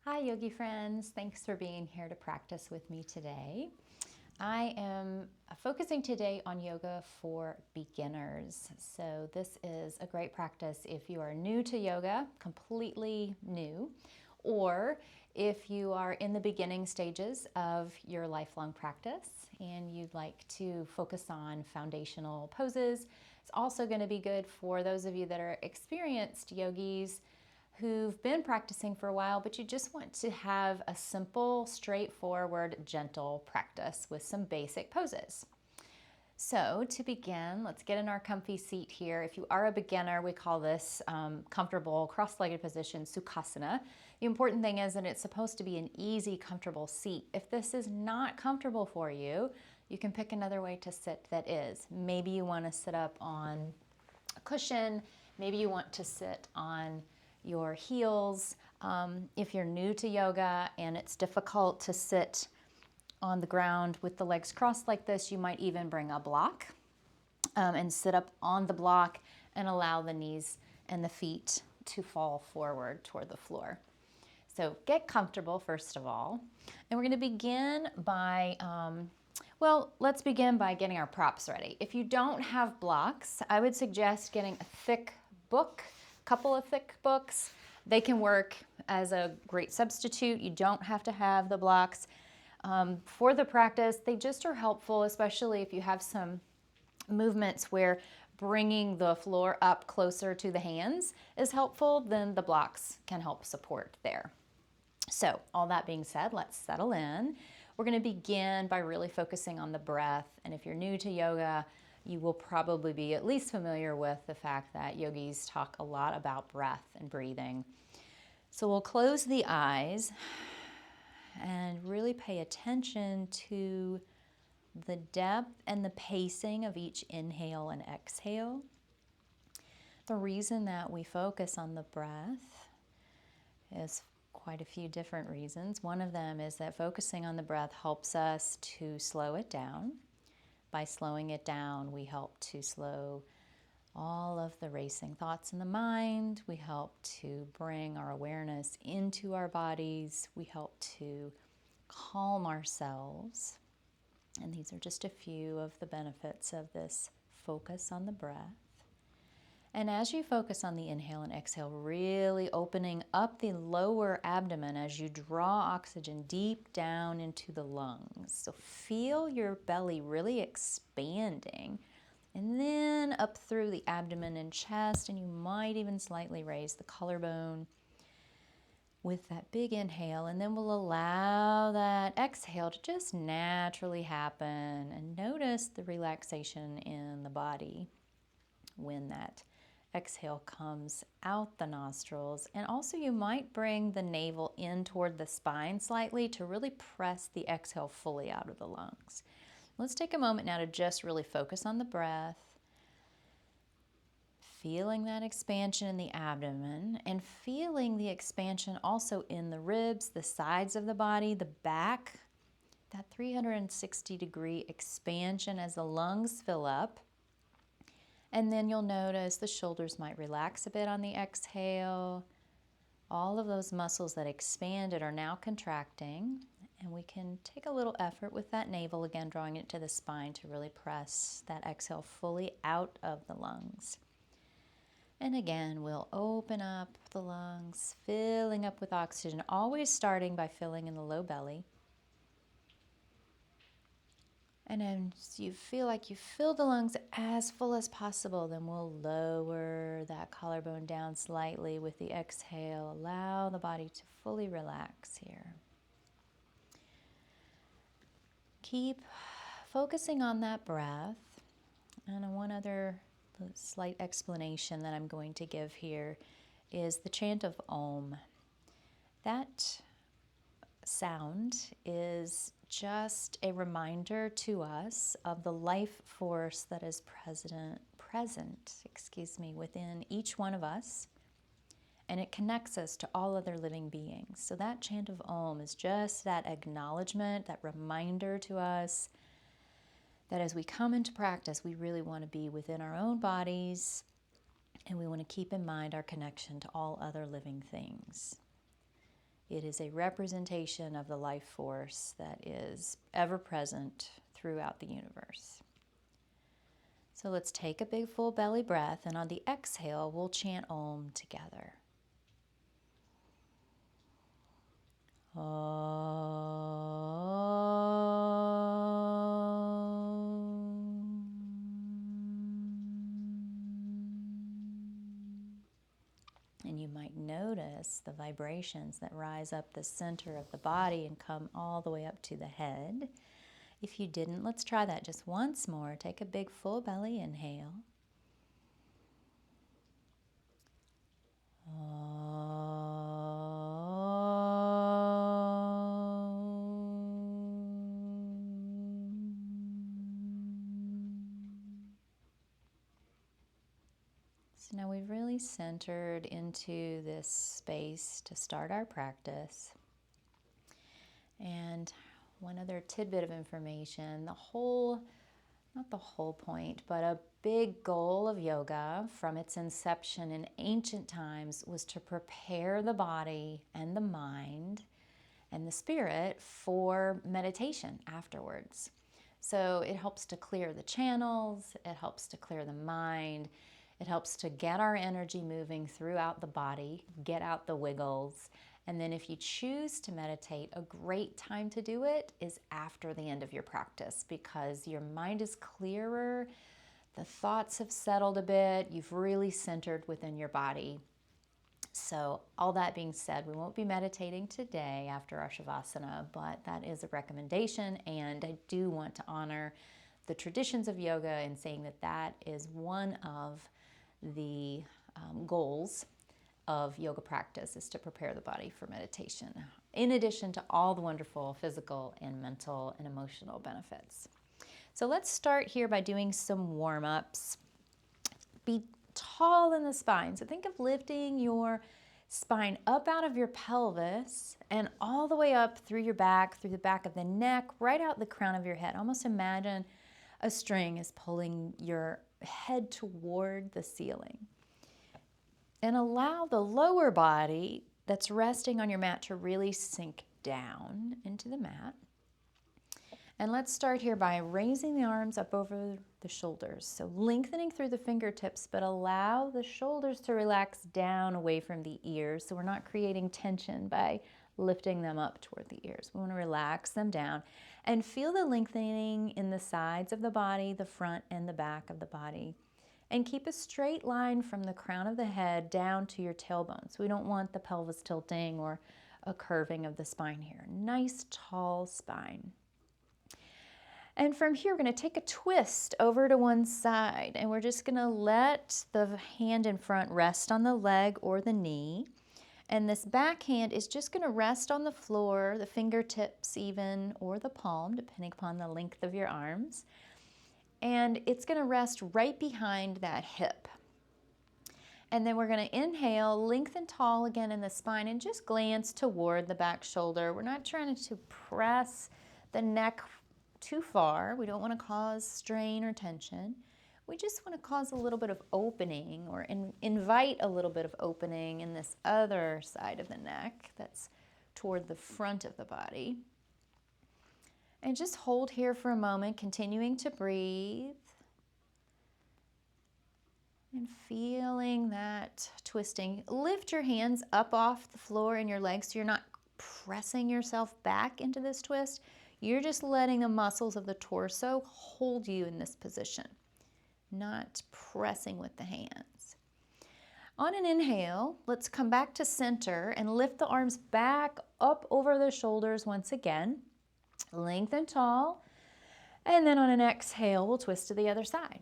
Hi yogi friends, thanks for being here to practice with me today. I am focusing today on yoga for beginners. So this is a great practice if you are new to yoga, completely new, or if you are in the beginning stages of your lifelong practice and you'd like to focus on foundational poses. It's also going to be good for those of you that are experienced yogis who've been practicing for a while, but you just want to have a simple, straightforward, gentle practice with some basic poses. So to begin, let's get in our comfy seat here. If you are a beginner, we call this comfortable cross-legged position, Sukhasana. The important thing is that it's supposed to be an easy, comfortable seat. If this is not comfortable for you, you can pick another way to sit that is. Maybe you want to sit up on a cushion. Maybe you want to sit on your heels. If you're new to yoga and it's difficult to sit on the ground with the legs crossed like this, you might even bring a block and sit up on the block and allow the knees and the feet to fall forward toward the floor. So get comfortable first of all. And we're going to begin by, let's begin by getting our props ready. If you don't have blocks, I would suggest getting a thick book, couple of thick books. They can work as a great substitute. You don't have to have the blocks. For the practice, they just are helpful, especially if you have some movements where bringing the floor up closer to the hands is helpful, then the blocks can help support there. So all that being said, let's settle in. We're going to begin by really focusing on the breath. And if you're new to yoga, you will probably be at least familiar with the fact that yogis talk a lot about breath and breathing. So we'll close the eyes and really pay attention to the depth and the pacing of each inhale and exhale. The reason that we focus on the breath is quite a few different reasons. One of them is that focusing on the breath helps us to slow it down. By slowing it down, we help to slow all of the racing thoughts in the mind. We help to bring our awareness into our bodies. We help to calm ourselves. And these are just a few of the benefits of this focus on the breath. And as you focus on the inhale and exhale, really opening up the lower abdomen as you draw oxygen deep down into the lungs. So feel your belly really expanding, and then up through the abdomen and chest, and you might even slightly raise the collarbone with that big inhale, and then we'll allow that exhale to just naturally happen, and notice the relaxation in the body when that exhale comes out the nostrils. And also you might bring the navel in toward the spine slightly to really press the exhale fully out of the lungs. Let's take a moment now to just really focus on the breath, feeling that expansion in the abdomen and feeling the expansion also in the ribs, the sides of the body, the back, that 360-degree expansion as the lungs fill up. And then you'll notice the shoulders might relax a bit on the exhale. All of those muscles that expanded are now contracting, and we can take a little effort with that navel, again drawing it to the spine to really press that exhale fully out of the lungs. And again, we'll open up the lungs, filling up with oxygen, always starting by filling in the low belly. And as you feel like you fill the lungs as full as possible, then we'll lower that collarbone down slightly with the exhale. Allow the body to fully relax here. Keep focusing on that breath. And one other slight explanation that I'm going to give here is the chant of Om. That sound is just a reminder to us of the life force that is present within each one of us, and it connects us to all other living beings. So that chant of Om is just that acknowledgement, that reminder to us that as we come into practice, we really want to be within our own bodies, and we want to keep in mind our connection to all other living things. It is a representation of the life force that is ever present throughout the universe. So let's take a big full belly breath, and on the exhale, we'll chant Om together. And you might notice the vibrations that rise up the center of the body and come all the way up to the head. If you didn't, let's try that just once more. Take a big full belly inhale. So now we've really centered into this space to start our practice. And one other tidbit of information, not the whole point, but a big goal of yoga from its inception in ancient times was to prepare the body and the mind and the spirit for meditation afterwards. So it helps to clear the channels, it helps to clear the mind, it helps to get our energy moving throughout the body, get out the wiggles. And then if you choose to meditate, a great time to do it is after the end of your practice, because your mind is clearer, the thoughts have settled a bit, you've really centered within your body. So all that being said, we won't be meditating today after our Shavasana, but that is a recommendation, and I do want to honor the traditions of yoga in saying that that is one of the goals of yoga practice, is to prepare the body for meditation, in addition to all the wonderful physical and mental and emotional benefits. So let's start here by doing some warm-ups. Be tall in the spine. So think of lifting your spine up out of your pelvis and all the way up through your back, through the back of the neck, right out the crown of your head. Almost imagine a string is pulling your head toward the ceiling. And allow the lower body that's resting on your mat to really sink down into the mat. And let's start here by raising the arms up over the shoulders. So lengthening through the fingertips, but allow the shoulders to relax down away from the ears. So we're not creating tension by lifting them up toward the ears. We want to relax them down and feel the lengthening in the sides of the body, the front and the back of the body. And keep a straight line from the crown of the head down to your tailbone. So we don't want the pelvis tilting or a curving of the spine here. Nice, tall spine. And from here, we're going to take a twist over to one side. And we're just going to let the hand in front rest on the leg or the knee. And this back hand is just going to rest on the floor, the fingertips even, or the palm, depending upon the length of your arms. And it's going to rest right behind that hip. And then we're going to inhale, lengthen tall again in the spine, and just glance toward the back shoulder. We're not trying to press the neck too far. We don't want to cause strain or tension. We just want to cause a little bit of opening, or invite a little bit of opening in this other side of the neck that's toward the front of the body. And just hold here for a moment, continuing to breathe. And feeling that twisting. Lift your hands up off the floor and your legs so you're not pressing yourself back into this twist. You're just letting the muscles of the torso hold you in this position, not pressing with the hands. On an inhale, let's come back to center and lift the arms back up over the shoulders once again. Lengthen tall, and then on an exhale, we'll twist to the other side.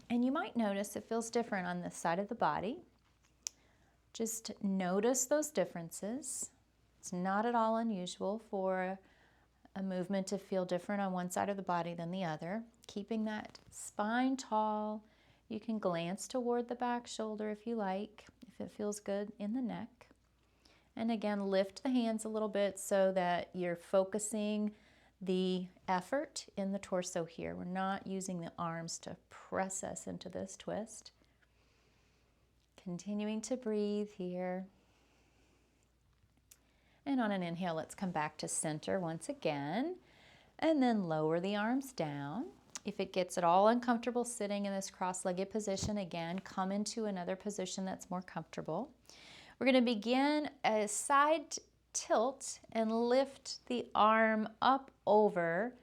And you might notice it feels different on this side of the body. Just notice those differences. It's not at all unusual for a movement to feel different on one side of the body than the other. Keeping that spine tall. You can glance toward the back shoulder if you like, if it feels good in the neck. And again, lift the hands a little bit so that you're focusing the effort in the torso here. We're not using the arms to press us into this twist. Continuing to breathe here. And on an inhale, let's come back to center once again. And then lower the arms down. If it gets at all uncomfortable sitting in this cross-legged position, again, come into another position that's more comfortable. We're going to begin a side tilt and lift the arm up over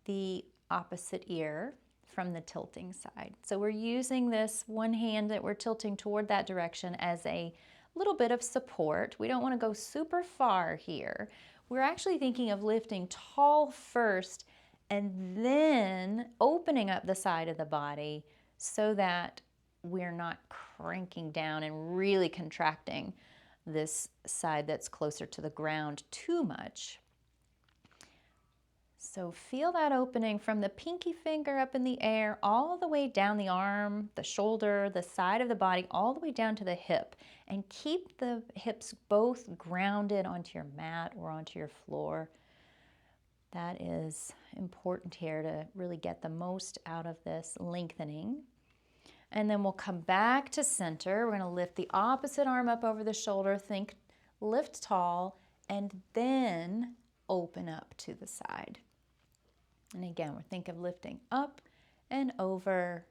the opposite ear from the tilting side. So we're using this one hand that we're tilting toward that direction as a little bit of support. We don't want to go super far here. We're actually thinking of lifting tall first and then opening up the side of the body so that we're not cranking down and really contracting this side that's closer to the ground too much. So feel that opening from the pinky finger up in the air, all the way down the arm, the shoulder, the side of the body, all the way down to the hip. And keep the hips both grounded onto your mat or onto your floor. That is important here to really get the most out of this lengthening. And then we'll come back to center. We're going to lift the opposite arm up over the shoulder. Think lift tall and then open up to the side. And again, we're thinking of lifting up and over,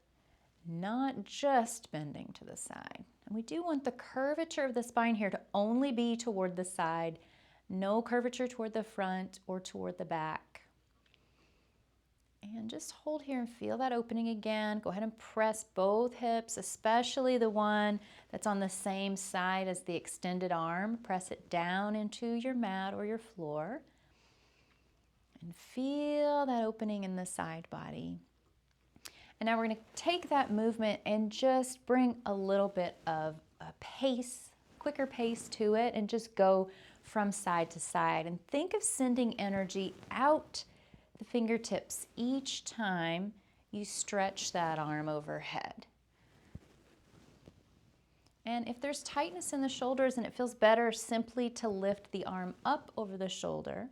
not just bending to the side. And we do want the curvature of the spine here to only be toward the side, no curvature toward the front or toward the back. And just hold here and feel that opening again. Go ahead and press both hips, especially the one that's on the same side as the extended arm. Press it down into your mat or your floor. And feel that opening in the side body. And now we're going to take that movement and just bring a little bit of a pace, quicker pace to it, and just go from side to side. And think of sending energy out the fingertips each time you stretch that arm overhead. And if there's tightness in the shoulders and it feels better simply to lift the arm up over the shoulder,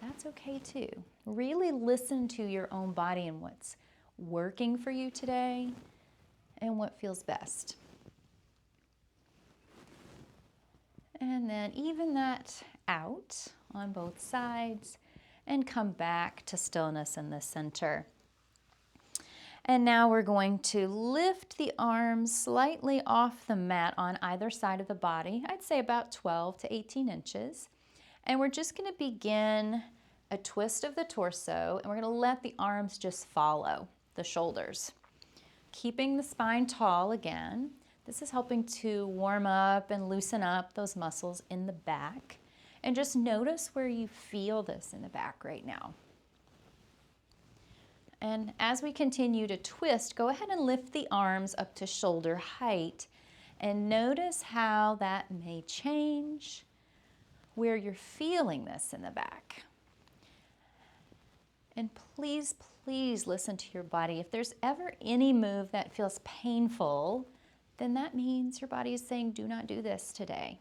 that's okay too. Really listen to your own body and what's working for you today and what feels best. And then even that out on both sides and come back to stillness in the center. And now we're going to lift the arms slightly off the mat on either side of the body. I'd say about 12 to 18 inches. And we're just going to begin a twist of the torso, and we're going to let the arms just follow the shoulders. Keeping the spine tall again. This is helping to warm up and loosen up those muscles in the back. And just notice where you feel this in the back right now. And as we continue to twist, go ahead and lift the arms up to shoulder height and notice how that may change where you're feeling this in the back. And please, please listen to your body. If there's ever any move that feels painful, then that means your body is saying, do not do this today.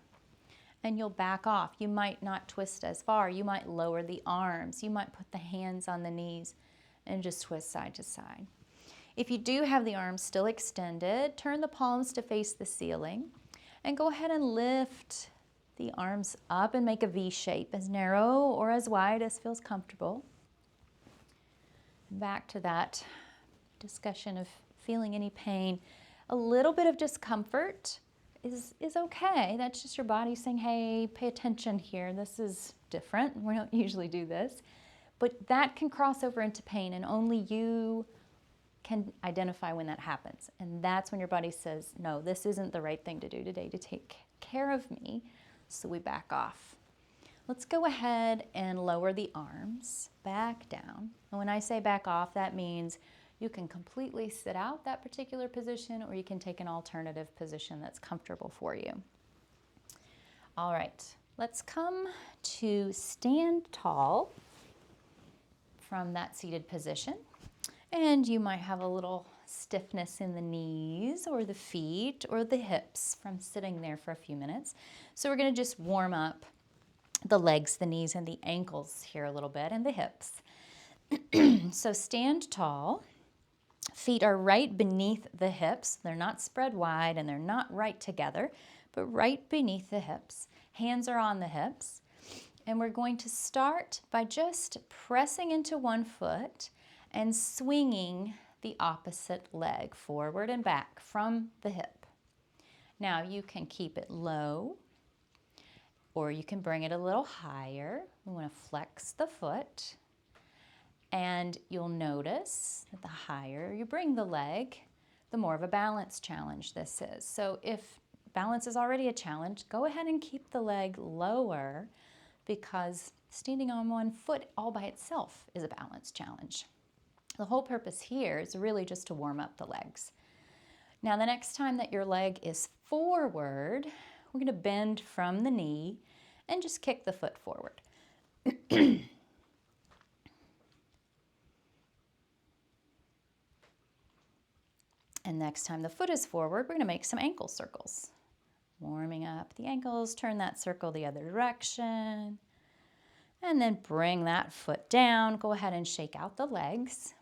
And you'll back off. You might not twist as far. You might lower the arms. You might put the hands on the knees and just twist side to side. If you do have the arms still extended, turn the palms to face the ceiling and go ahead and lift the arms up and make a V shape, as narrow or as wide as feels comfortable. Back to that discussion of feeling any pain. A little bit of discomfort is okay. That's just your body saying, hey, pay attention here. This is different. We don't usually do this. But that can cross over into pain, and only you can identify when that happens. And that's when your body says, no, this isn't the right thing to do today to take care of me. So we back off. Let's go ahead and lower the arms back down. And when I say back off, that means you can completely sit out that particular position, or you can take an alternative position that's comfortable for you. All right, let's come to stand tall from that seated position. And you might have a little stiffness in the knees or the feet or the hips from sitting there for a few minutes. So we're going to just warm up the legs, the knees, and the ankles here a little bit, and the hips. So stand tall. Feet are right beneath the hips. They're not spread wide and they're not right together, but right beneath the hips. Hands are on the hips. And we're going to start by just pressing into one foot and swinging the opposite leg forward and back from the hip. Now you can keep it low, or you can bring it a little higher. We want to flex the foot. And you'll notice that the higher you bring the leg, the more of a balance challenge this is. So if balance is already a challenge, go ahead and keep the leg lower, because standing on one foot all by itself is a balance challenge. The whole purpose here is really just to warm up the legs. Now the next time that your leg is forward, we're going to bend from the knee and just kick the foot forward. And next time the foot is forward, we're going to make some ankle circles. Warming up the ankles, turn that circle the other direction. And then bring that foot down. Go ahead and shake out the legs.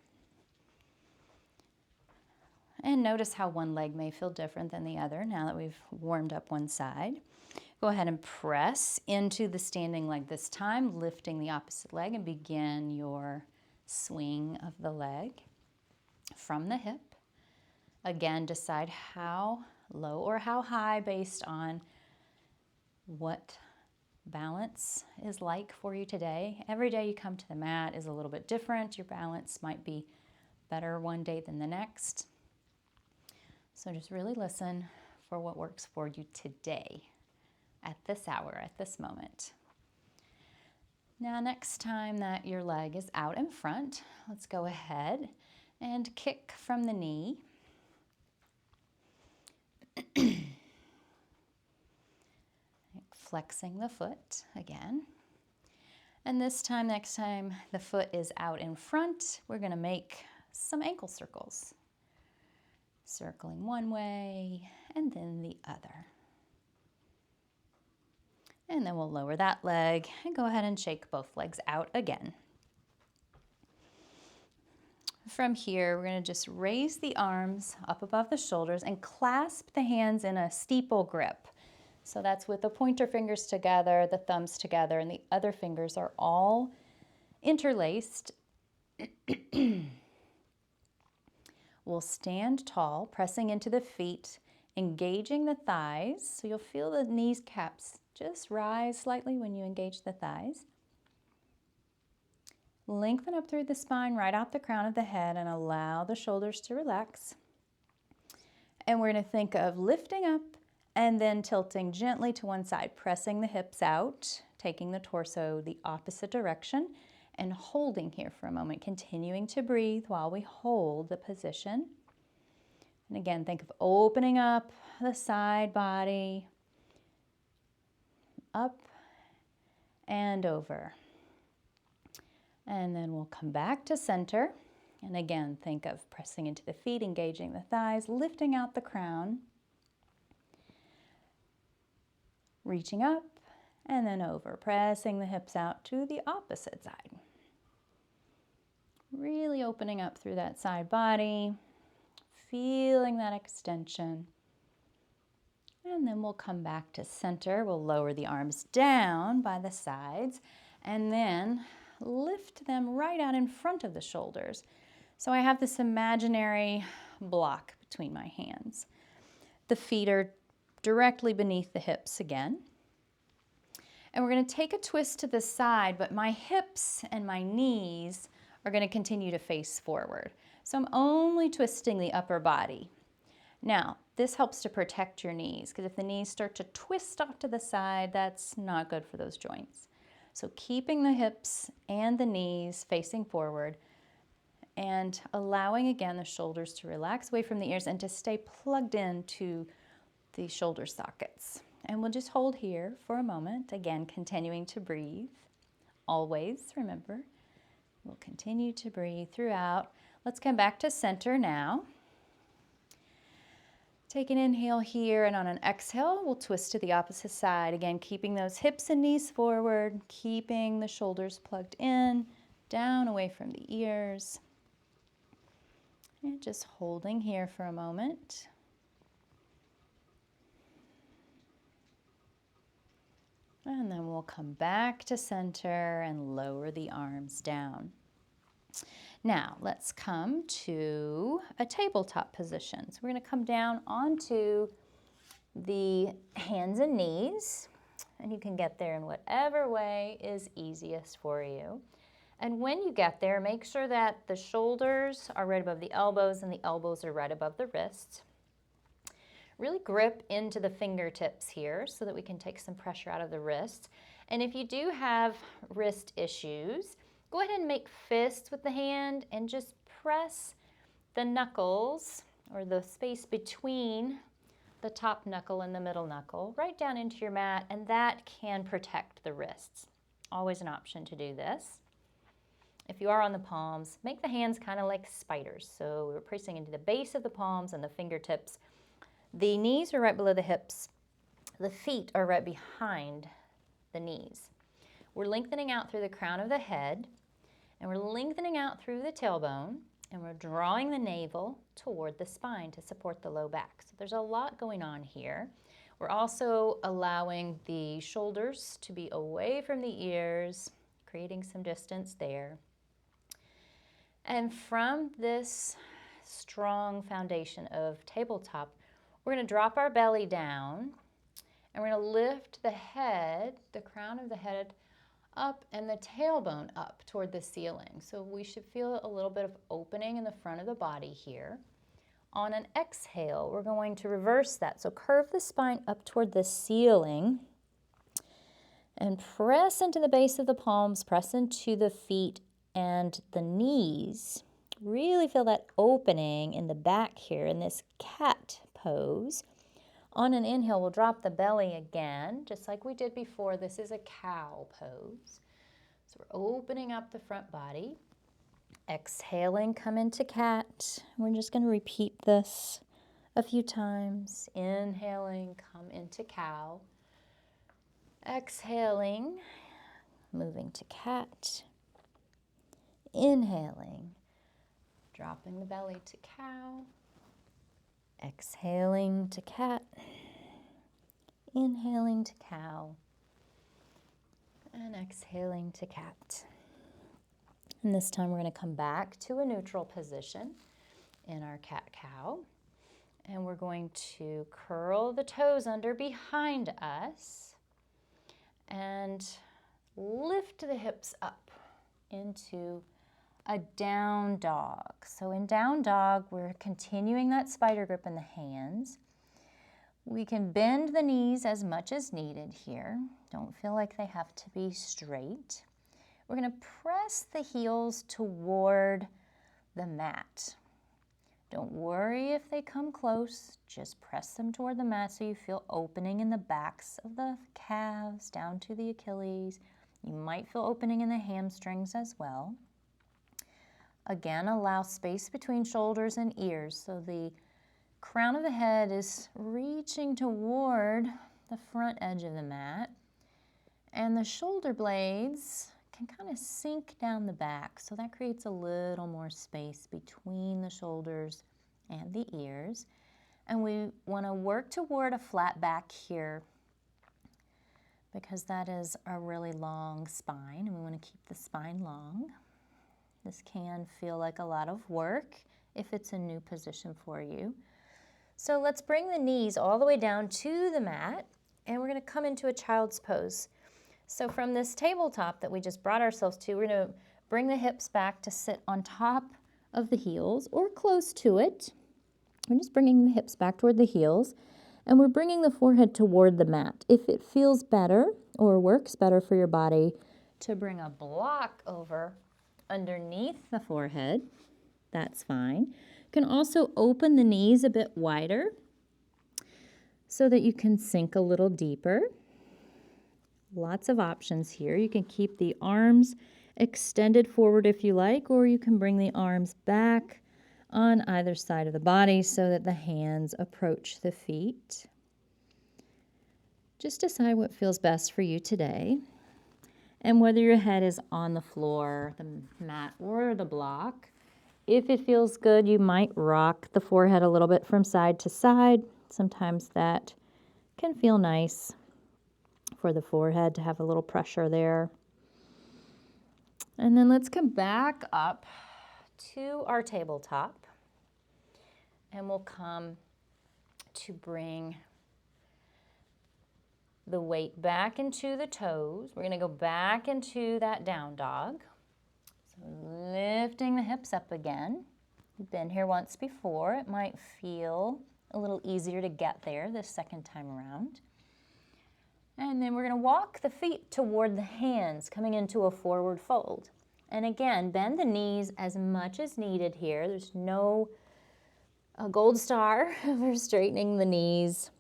And notice how one leg may feel different than the other now that we've warmed up one side. Go ahead and press into the standing leg this time, lifting the opposite leg, and begin your swing of the leg from the hip. Again, decide how low or how high based on what balance is like for you today. Every day you come to the mat is a little bit different. Your balance might be better one day than the next. So just really listen for what works for you today, at this hour, at this moment. Now, next time that your leg is out in front, let's go ahead and kick from the knee. Flexing the foot again. And this time, next time the foot is out in front, we're going to make some ankle circles. Circling one way and then the other. And then we'll lower that leg and go ahead and shake both legs out again. From here, we're going to just raise the arms up above the shoulders and clasp the hands in a steeple grip. So that's with the pointer fingers together, the thumbs together, and the other fingers are all interlaced. We'll stand tall, pressing into the feet, engaging the thighs. So you'll feel the knees caps just rise slightly when you engage the thighs. Lengthen up through the spine, right out the crown of the head, and allow the shoulders to relax. And we're going to think of lifting up and then tilting gently to one side, pressing the hips out, taking the torso the opposite direction, and holding here for a moment, continuing to breathe while we hold the position. And again, think of opening up the side body, up and over. And then we'll come back to center. And again, think of pressing into the feet, engaging the thighs, lifting out the crown, reaching up and then over, pressing the hips out to the opposite side. Really opening up through that side body, feeling that extension. And then we'll come back to center. We'll lower the arms down by the sides and then lift them right out in front of the shoulders. So I have this imaginary block between my hands. The feet are directly beneath the hips again. And we're going to take a twist to the side, but my hips and my knees are going to continue to face forward. So I'm only twisting the upper body. Now, this helps to protect your knees, because if the knees start to twist off to the side, that's not good for those joints. So keeping the hips and the knees facing forward and allowing, again, the shoulders to relax away from the ears and to stay plugged into the shoulder sockets. And we'll just hold here for a moment, again, continuing to breathe. Always, remember, we'll continue to breathe throughout. Let's come back to center now. Take an inhale here, and on an exhale, we'll twist to the opposite side. Again, keeping those hips and knees forward, keeping the shoulders plugged in, down away from the ears. And just holding here for a moment. And then we'll come back to center and lower the arms down. Now, let's come to a tabletop position. So we're going to come down onto the hands and knees, and you can get there in whatever way is easiest for you. And when you get there, make sure that the shoulders are right above the elbows and the elbows are right above the wrists. Really grip into the fingertips here so that we can take some pressure out of the wrists. And if you do have wrist issues, go ahead and make fists with the hand and just press the knuckles, or the space between the top knuckle and the middle knuckle, right down into your mat, and that can protect the wrists. Always an option to do this. If you are on the palms, make the hands kind of like spiders. So we're pressing into the base of the palms and the fingertips. The knees are right below the hips. The feet are right behind the knees. We're lengthening out through the crown of the head, and we're lengthening out through the tailbone, and we're drawing the navel toward the spine to support the low back. So there's a lot going on here. We're also allowing the shoulders to be away from the ears, creating some distance there. And from this strong foundation of tabletop, we're going to drop our belly down, and we're going to lift the head, the crown of the head, up and the tailbone up toward the ceiling. So we should feel a little bit of opening in the front of the body here. On an exhale, we're going to reverse that. So curve the spine up toward the ceiling and press into the base of the palms, press into the feet and the knees. Really feel that opening in the back here in this cat pose. On an inhale, we'll drop the belly again, just like we did before. This is a cow pose. So we're opening up the front body. Exhaling, come into cat. We're just going to repeat this a few times. Inhaling, come into cow. Exhaling, moving to cat. Inhaling, dropping the belly to cow. Exhaling to cat, inhaling to cow, and exhaling to cat. And this time we're going to come back to a neutral position in our cat-cow. And we're going to curl the toes under behind us and lift the hips up into a down dog. So in down dog, we're continuing that spider grip in the hands. We can bend the knees as much as needed here. Don't feel like they have to be straight. We're going to press the heels toward the mat. Don't worry if they come close. Just press them toward the mat so you feel opening in the backs of the calves down to the Achilles. You might feel opening in the hamstrings as well. Again, allow space between shoulders and ears so the crown of the head is reaching toward the front edge of the mat, and the shoulder blades can kind of sink down the back, so that creates a little more space between the shoulders and the ears. And we want to work toward a flat back here because that is a really long spine, and we want to keep the spine long. This can feel like a lot of work if it's a new position for you. So let's bring the knees all the way down to the mat, and we're going to come into a child's pose. So from this tabletop that we just brought ourselves to, we're going to bring the hips back to sit on top of the heels or close to it. We're just bringing the hips back toward the heels, and we're bringing the forehead toward the mat. If it feels better or works better for your body to bring a block over underneath the forehead, that's fine. You can also open the knees a bit wider so that you can sink a little deeper. Lots of options here. You can keep the arms extended forward if you like, or you can bring the arms back on either side of the body so that the hands approach the feet. Just decide what feels best for you today. And whether your head is on the floor, the mat, or the block, if it feels good, you might rock the forehead a little bit from side to side. Sometimes that can feel nice for the forehead to have a little pressure there. And then let's come back up to our tabletop. And we'll come to bring the weight back into the toes. We're going to go back into that down dog. So lifting the hips up again. You've been here once before. It might feel a little easier to get there this second time around. And then we're going to walk the feet toward the hands, coming into a forward fold. And again, bend the knees as much as needed here. There's no gold star for straightening the knees.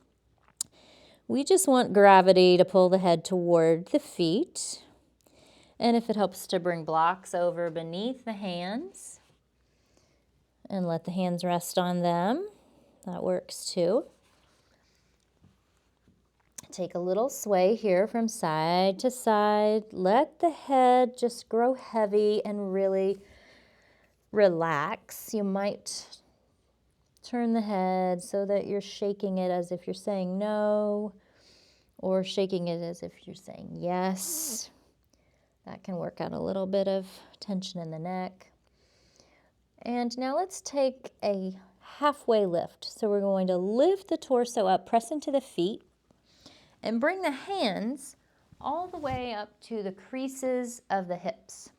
We just want gravity to pull the head toward the feet. And if it helps to bring blocks over beneath the hands and let the hands rest on them, that works too. Take a little sway here from side to side. Let the head just grow heavy and really relax. You might turn the head so that you're shaking it as if you're saying no, or shaking it as if you're saying yes. That can work out a little bit of tension in the neck. And now let's take a halfway lift. So we're going to lift the torso up, press into the feet, and bring the hands all the way up to the creases of the hips.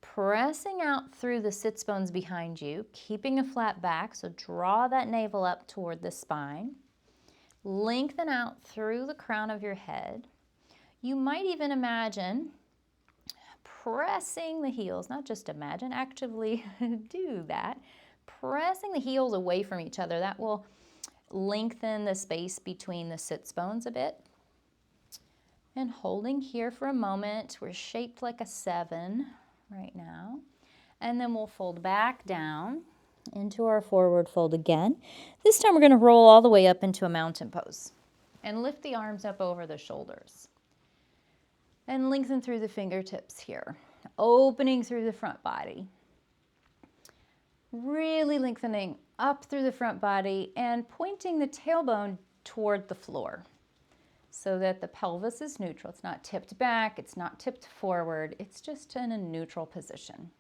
Pressing out through the sits bones behind you, keeping a flat back, so draw that navel up toward the spine. Lengthen out through the crown of your head. You might even imagine pressing the heels, not just imagine, actively do that. Pressing the heels away from each other. That will lengthen the space between the sits bones a bit. And holding here for a moment. We're shaped like a 7 right now. And then we'll fold back down into our forward fold again. This time we're going to roll all the way up into a mountain pose. And lift the arms up over the shoulders. And lengthen through the fingertips here. Opening through the front body. Really lengthening up through the front body and pointing the tailbone toward the floor so that the pelvis is neutral. It's not tipped back, it's not tipped forward, it's just in a neutral position.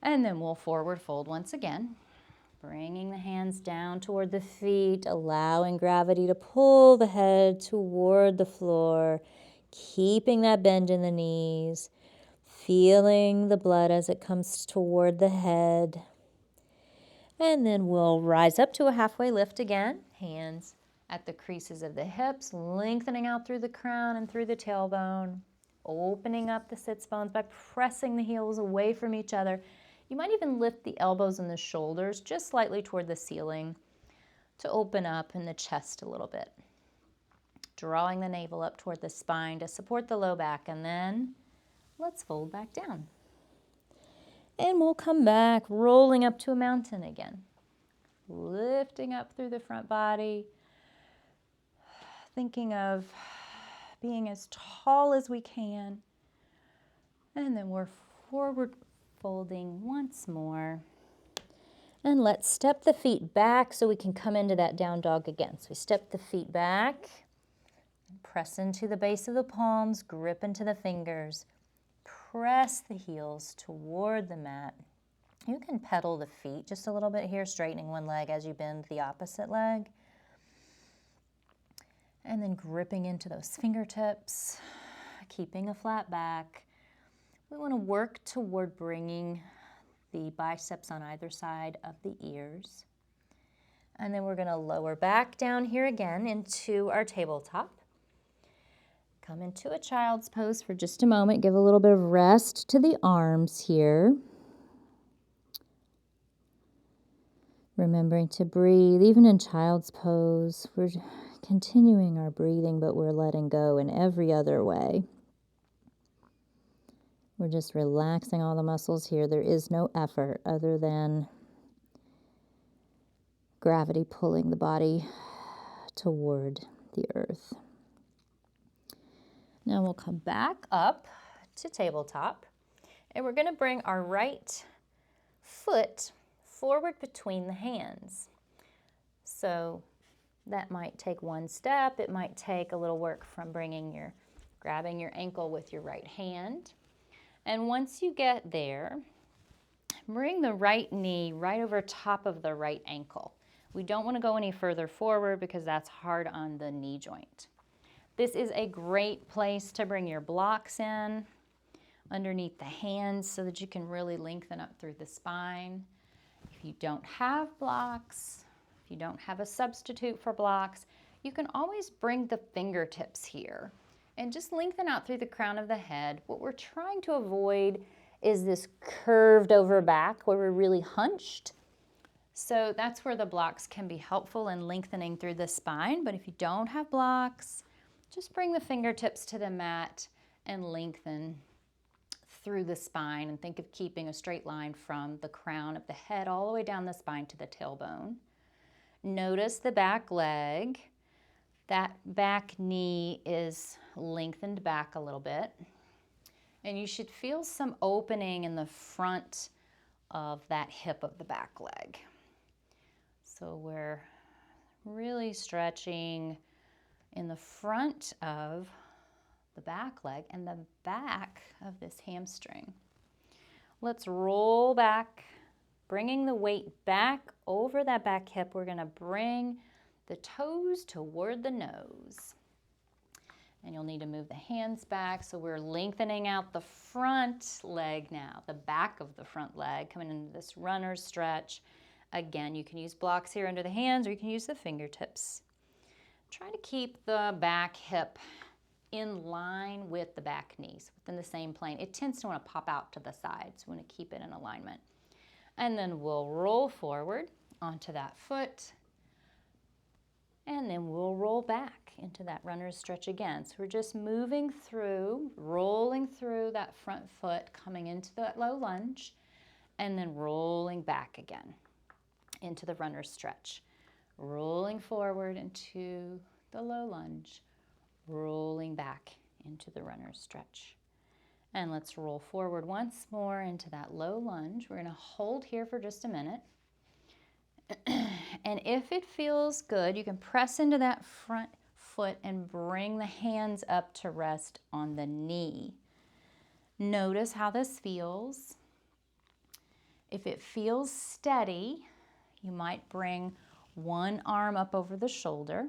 And then we'll forward fold once again, bringing the hands down toward the feet, allowing gravity to pull the head toward the floor, keeping that bend in the knees, feeling the blood as it comes toward the head. And then we'll rise up to a halfway lift again. Hands at the creases of the hips, lengthening out through the crown and through the tailbone. Opening up the sits bones by pressing the heels away from each other. You might even lift the elbows and the shoulders just slightly toward the ceiling to open up in the chest a little bit. Drawing the navel up toward the spine to support the low back, and then let's fold back down. And we'll come back, rolling up to a mountain again. Lifting up through the front body. Thinking of being as tall as we can. And then we're forward folding once more. And let's step the feet back so we can come into that down dog again. So we step the feet back. Press into the base of the palms, grip into the fingers. Press the heels toward the mat. You can pedal the feet just a little bit here, straightening one leg as you bend the opposite leg. And then gripping into those fingertips, keeping a flat back. We want to work toward bringing the biceps on either side of the ears. And then we're going to lower back down here again into our tabletop. Come into a child's pose for just a moment. Give a little bit of rest to the arms here. Remembering to breathe, even in child's pose. We're continuing our breathing, but we're letting go in every other way. We're just relaxing all the muscles here. There is no effort other than gravity pulling the body toward the earth. Now we'll come back up to tabletop, and we're going to bring our right foot forward between the hands. So That might take one step. It might take a little work from grabbing your ankle with your right hand. And once you get there, bring the right knee right over top of the right ankle. We don't want to go any further forward because that's hard on the knee joint. This is a great place to bring your blocks in underneath the hands so that you can really lengthen up through the spine. If you don't have blocks, if you don't have a substitute for blocks, you can always bring the fingertips here and just lengthen out through the crown of the head. What we're trying to avoid is this curved over back where we're really hunched. So that's where the blocks can be helpful in lengthening through the spine. But if you don't have blocks, just bring the fingertips to the mat and lengthen through the spine, and think of keeping a straight line from the crown of the head all the way down the spine to the tailbone. Notice the back leg. That back knee is lengthened back a little bit. And you should feel some opening in the front of that hip of the back leg. So we're really stretching in the front of the back leg and the back of this hamstring. Let's roll back, bringing the weight back over that back hip. We're going to bring the toes toward the nose. And you'll need to move the hands back, so we're lengthening out the front leg now, the back of the front leg, coming into this runner's stretch. Again, you can use blocks here under the hands, or you can use the fingertips. Try to keep the back hip in line with the back knees, within the same plane. It tends to want to pop out to the sides. We want to keep it in alignment. And then we'll roll forward onto that foot, and then we'll roll back into that runner's stretch again. So we're just moving through, rolling through that front foot, coming into that low lunge, and then rolling back again into the runner's stretch. Rolling forward into the low lunge, rolling back into the runner's stretch. And let's roll forward once more into that low lunge. We're going to hold here for just a minute. And if it feels good, you can press into that front foot and bring the hands up to rest on the knee. Notice how this feels. If it feels steady, you might bring one arm up over the shoulder.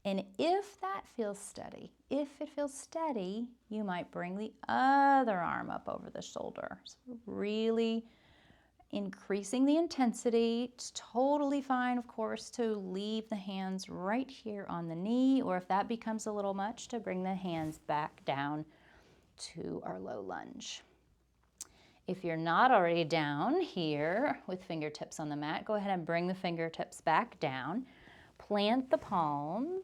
And if that feels steady, you might bring the other arm up over the shoulder. So really increasing the intensity. It's totally fine, of course, to leave the hands right here on the knee, or if that becomes a little much, to bring the hands back down to our low lunge. If you're not already down here with fingertips on the mat, go ahead and bring the fingertips back down. Plant the palm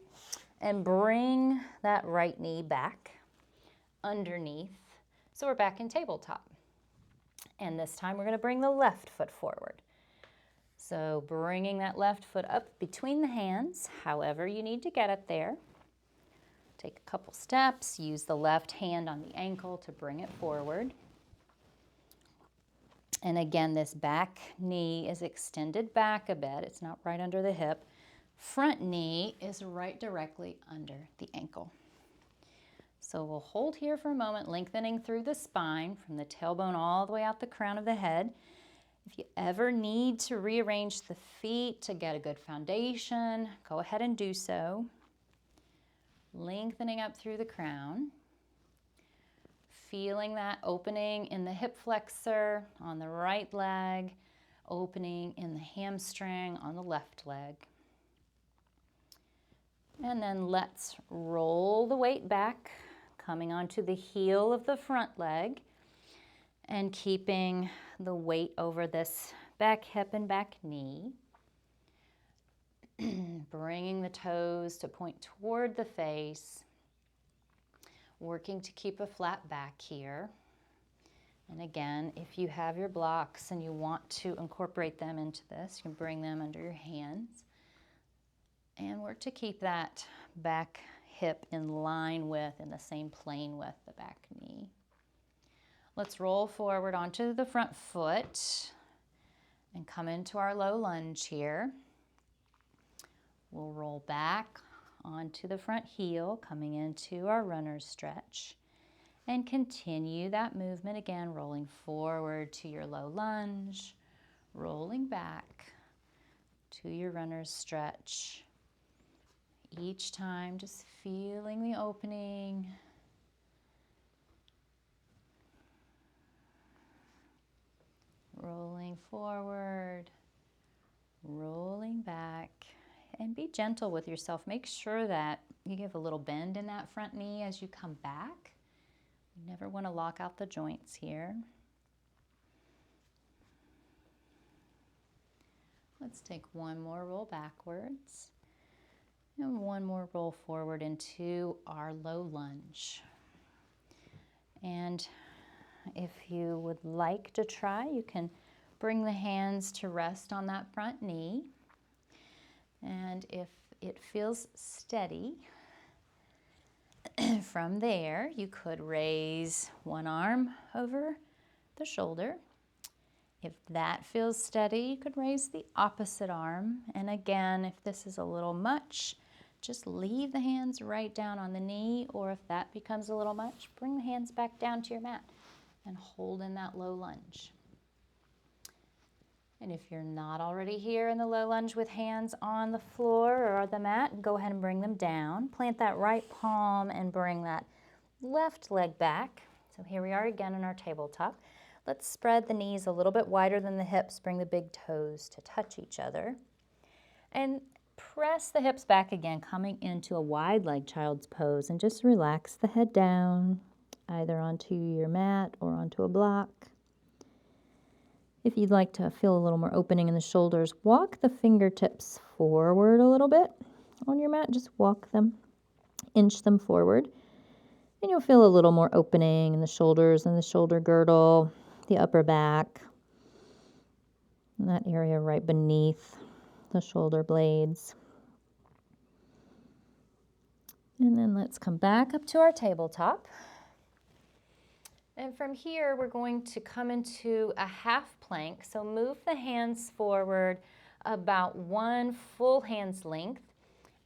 and bring that right knee back underneath. So we're back in tabletop. And this time we're going to bring the left foot forward. So bringing that left foot up between the hands, however you need to get it there. Take a couple steps, use the left hand on the ankle to bring it forward. And again, this back knee is extended back a bit. It's not right under the hip. Front knee is right directly under the ankle. So we'll hold here for a moment, lengthening through the spine from the tailbone all the way out the crown of the head. If you ever need to rearrange the feet to get a good foundation, go ahead and do so. Lengthening up through the crown. Feeling that opening in the hip flexor on the right leg, opening in the hamstring on the left leg. And then let's roll the weight back, coming onto the heel of the front leg and keeping the weight over this back hip and back knee. Bringing the toes to point toward the face, working to keep a flat back here. And again, if you have your blocks and you want to incorporate them into this, you can bring them under your hands and work to keep that back hip in line with, in the same plane with the back knee. Let's roll forward onto the front foot and come into our low lunge here. We'll roll back onto the front heel, coming into our runner's stretch. And continue that movement again, rolling forward to your low lunge, rolling back to your runner's stretch. Each time just feeling the opening. Rolling forward, rolling back, and be gentle with yourself. Make sure that you give a little bend in that front knee as you come back. You never want to lock out the joints here. Let's take one more roll backwards and one more roll forward into our low lunge. And if you would like to try, you can bring the hands to rest on that front knee. And if it feels steady, from there, you could raise one arm over the shoulder. If that feels steady, you could raise the opposite arm. And again, if this is a little much, just leave the hands right down on the knee, or if that becomes a little much, bring the hands back down to your mat and hold in that low lunge. And if you're not already here in the low lunge with hands on the floor or the mat, go ahead and bring them down. Plant that right palm and bring that left leg back. So here we are again in our tabletop. Let's spread the knees a little bit wider than the hips. Bring the big toes to touch each other. And press the hips back again, coming into a wide leg child's pose. And just relax the head down, either onto your mat or onto a block. If you'd like to feel a little more opening in the shoulders, walk the fingertips forward a little bit on your mat. Just walk them, inch them forward. And you'll feel a little more opening in the shoulders and the shoulder girdle, the upper back, and that area right beneath the shoulder blades. And then let's come back up to our tabletop. And from here, we're going to come into a half plank. So move the hands forward about one full hand's length,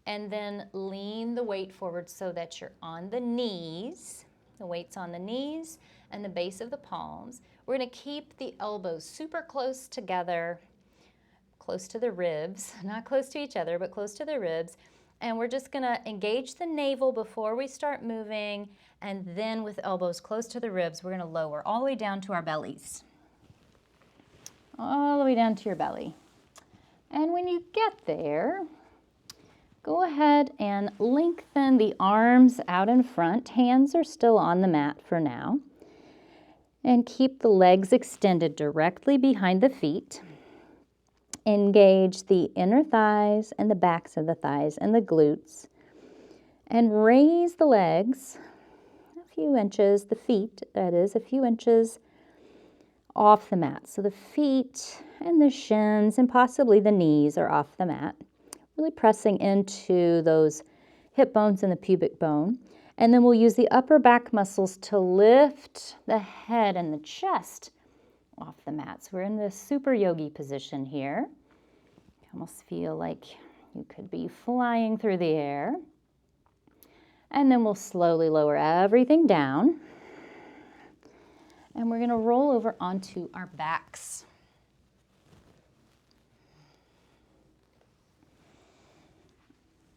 and then lean the weight forward so that you're on the knees. The weight's on the knees and the base of the palms. We're going to keep the elbows super close together, close to the ribs, not close to each other, but close to the ribs. And we're just going to engage the navel before we start moving, and then with elbows close to the ribs, we're going to lower all the way down to our bellies. All the way down to your belly. And when you get there, go ahead and lengthen the arms out in front. Hands are still on the mat for now. And keep the legs extended directly behind the feet. Engage the inner thighs and the backs of the thighs and the glutes. And raise the legs a few inches, the feet, that is, a few inches off the mat. So the feet and the shins and possibly the knees are off the mat. Really pressing into those hip bones and the pubic bone. And then we'll use the upper back muscles to lift the head and the chest off the mat. So we're in this super yogi position here. You almost feel like you could be flying through the air. And then we'll slowly lower everything down. And we're going to roll over onto our backs.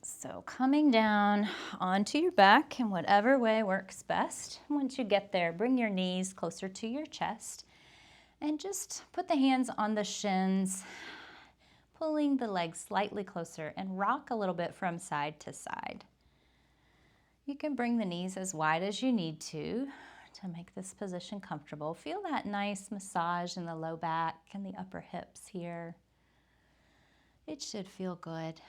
So coming down onto your back in whatever way works best. Once you get there, bring your knees closer to your chest and just put the hands on the shins, pulling the legs slightly closer, and rock a little bit from side to side. You can bring the knees as wide as you need to make this position comfortable. Feel that nice massage in the low back and the upper hips here. It should feel good.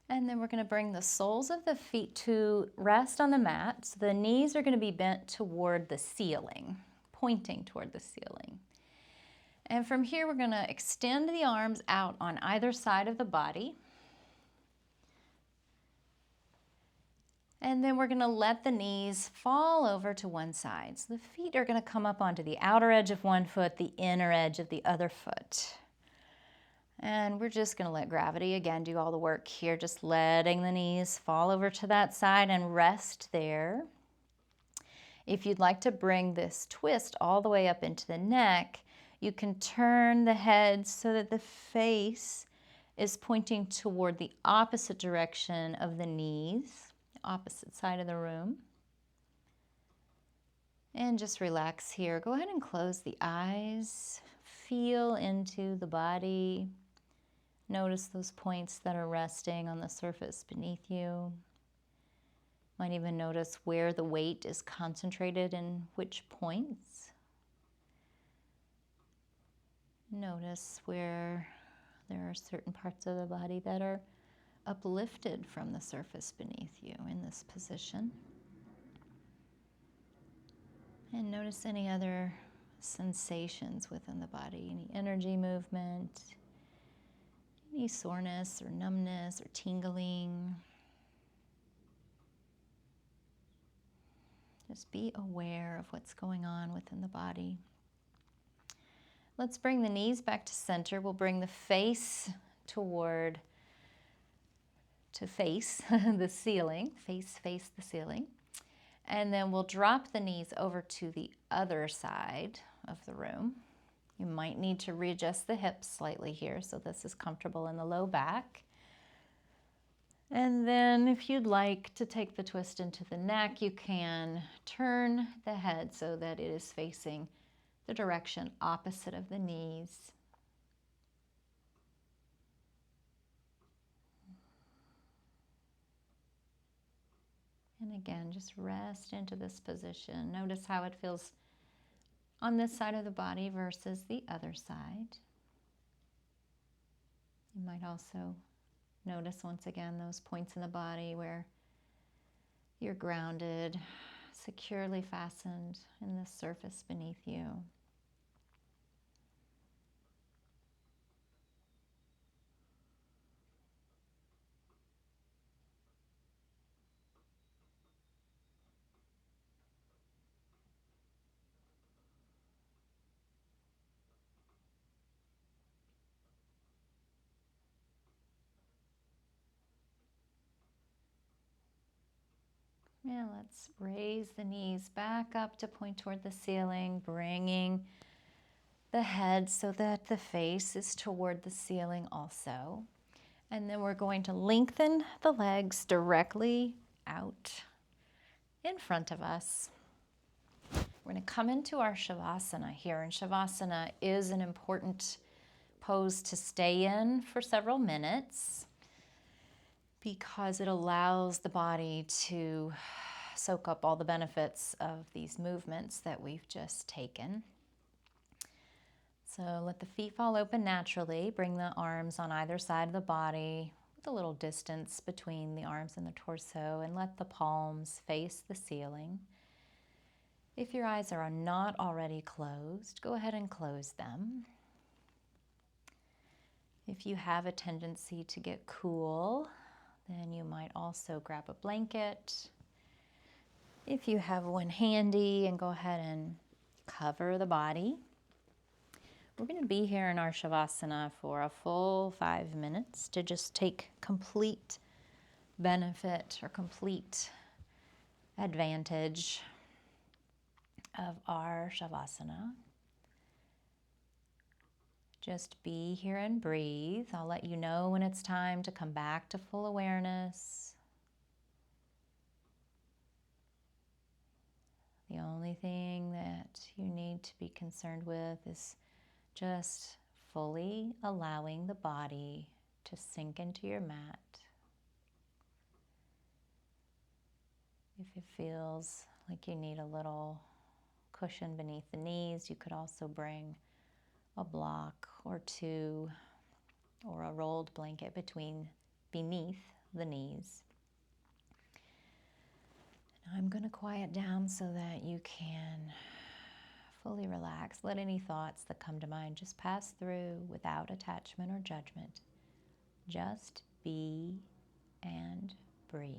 And then we're going to bring the soles of the feet to rest on the mat. So the knees are going to be bent toward the ceiling, pointing toward the ceiling. And from here, we're going to extend the arms out on either side of the body. And then we're going to let the knees fall over to one side. So the feet are going to come up onto the outer edge of one foot, the inner edge of the other foot. And we're just going to let gravity again do all the work here, just letting the knees fall over to that side and rest there. If you'd like to bring this twist all the way up into the neck, you can turn the head so that the face is pointing toward the opposite direction of the knees, opposite side of the room. And just relax here. Go ahead and close the eyes. Feel into the body. Notice those points that are resting on the surface beneath you. Might even notice where the weight is concentrated in which points. Notice where there are certain parts of the body that are uplifted from the surface beneath you in this position. And notice any other sensations within the body, any energy movement, any soreness or numbness or tingling. Just be aware of what's going on within the body. Let's bring the knees back to center. We'll bring the face to face the ceiling, face the ceiling. And then we'll drop the knees over to the other side of the room. You might need to readjust the hips slightly here so this is comfortable in the low back. And then if you'd like to take the twist into the neck, you can turn the head so that it is facing the direction opposite of the knees. And again, just rest into this position. Notice how it feels on this side of the body versus the other side. You might also notice once again those points in the body where you're grounded, securely fastened in the surface beneath you. Yeah, let's raise the knees back up to point toward the ceiling, bringing the head so that the face is toward the ceiling also. And then we're going to lengthen the legs directly out in front of us. We're going to come into our Shavasana here, and Shavasana is an important pose to stay in for several minutes because it allows the body to soak up all the benefits of these movements that we've just taken. So let the feet fall open naturally. Bring the arms on either side of the body with a little distance between the arms and the torso, and let the palms face the ceiling. If your eyes are not already closed, go ahead and close them. If you have a tendency to get cool, then you might also grab a blanket. If you have one handy, and go ahead and cover the body. We're going to be here in our Shavasana for a full 5 minutes to just take complete benefit or complete advantage of our Shavasana. Just be here and breathe. I'll let you know when it's time to come back to full awareness. The only thing that you need to be concerned with is just fully allowing the body to sink into your mat. If it feels like you need a little cushion beneath the knees, you could also bring a block or two or a rolled blanket beneath the knees. Now I'm going to quiet down so that you can fully relax. Let any thoughts that come to mind just pass through without attachment or judgment. Just be and breathe.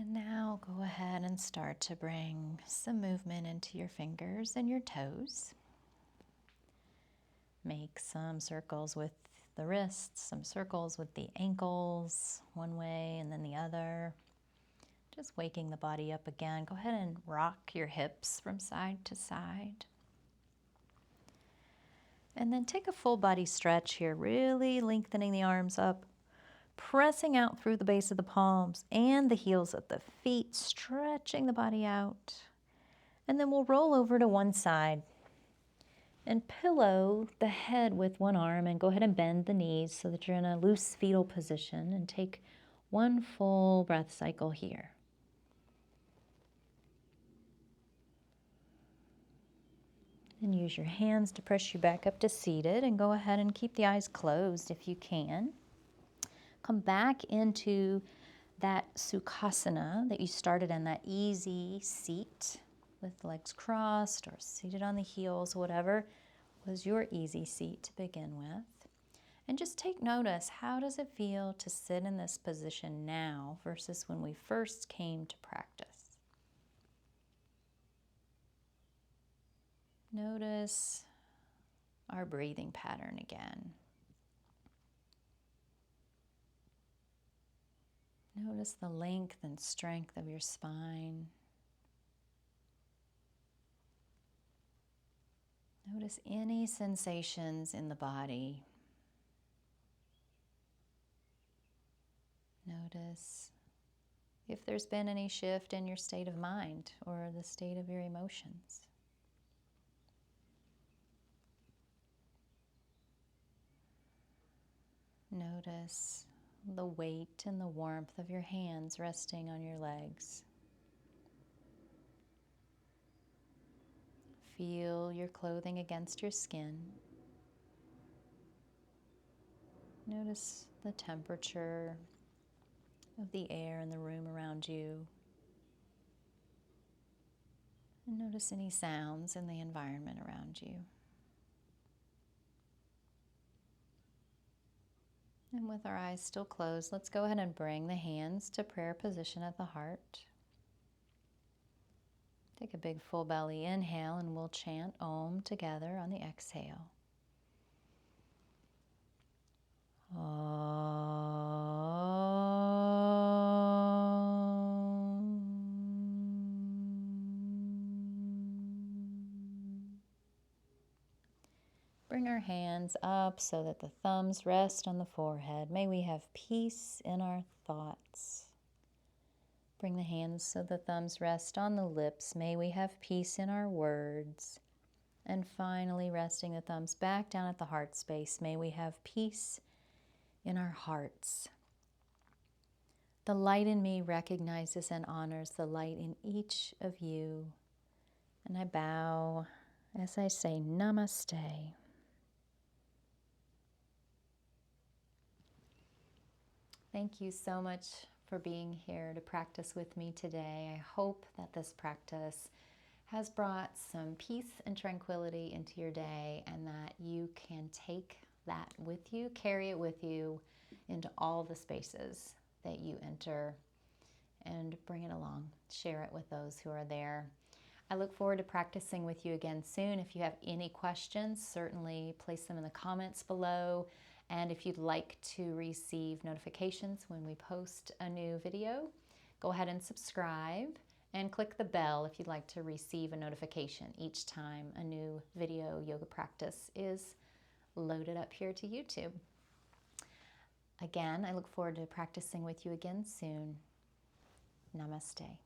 And now go ahead and start to bring some movement into your fingers and your toes. Make some circles with the wrists, some circles with the ankles, one way and then the other. Just waking the body up again. Go ahead and rock your hips from side to side. And then take a full body stretch here, really lengthening the arms up, pressing out through the base of the palms and the heels of the feet, stretching the body out. And then we'll roll over to one side and pillow the head with one arm and go ahead and bend the knees so that you're in a loose fetal position, and take one full breath cycle here. And use your hands to press you back up to seated, and go ahead and keep the eyes closed if you can. Come back into that Sukhasana that you started in, that easy seat with the legs crossed or seated on the heels, whatever was your easy seat to begin with. And just take notice, how does it feel to sit in this position now versus when we first came to practice? Notice our breathing pattern again. Notice the length and strength of your spine. Notice any sensations in the body. Notice if there's been any shift in your state of mind or the state of your emotions. Notice the weight and the warmth of your hands resting on your legs. Feel your clothing against your skin. Notice the temperature of the air in the room around you. And notice any sounds in the environment around you. And with our eyes still closed, let's go ahead and bring the hands to prayer position at the heart. Take a big full belly inhale, and we'll chant Om together on the exhale. Bring our hands up so that the thumbs rest on the forehead. May we have peace in our thoughts. Bring the hands so the thumbs rest on the lips. May we have peace in our words. And finally, resting the thumbs back down at the heart space. May we have peace in our hearts. The light in me recognizes and honors the light in each of you. And I bow as I say Namaste. Thank you so much for being here to practice with me today. I hope that this practice has brought some peace and tranquility into your day, and that you can take that with you, carry it with you into all the spaces that you enter, and bring it along. Share it with those who are there. I look forward to practicing with you again soon. If you have any questions, certainly place them in the comments below. And if you'd like to receive notifications when we post a new video, go ahead and subscribe and click the bell if you'd like to receive a notification each time a new video yoga practice is loaded up here to YouTube. Again, I look forward to practicing with you again soon. Namaste.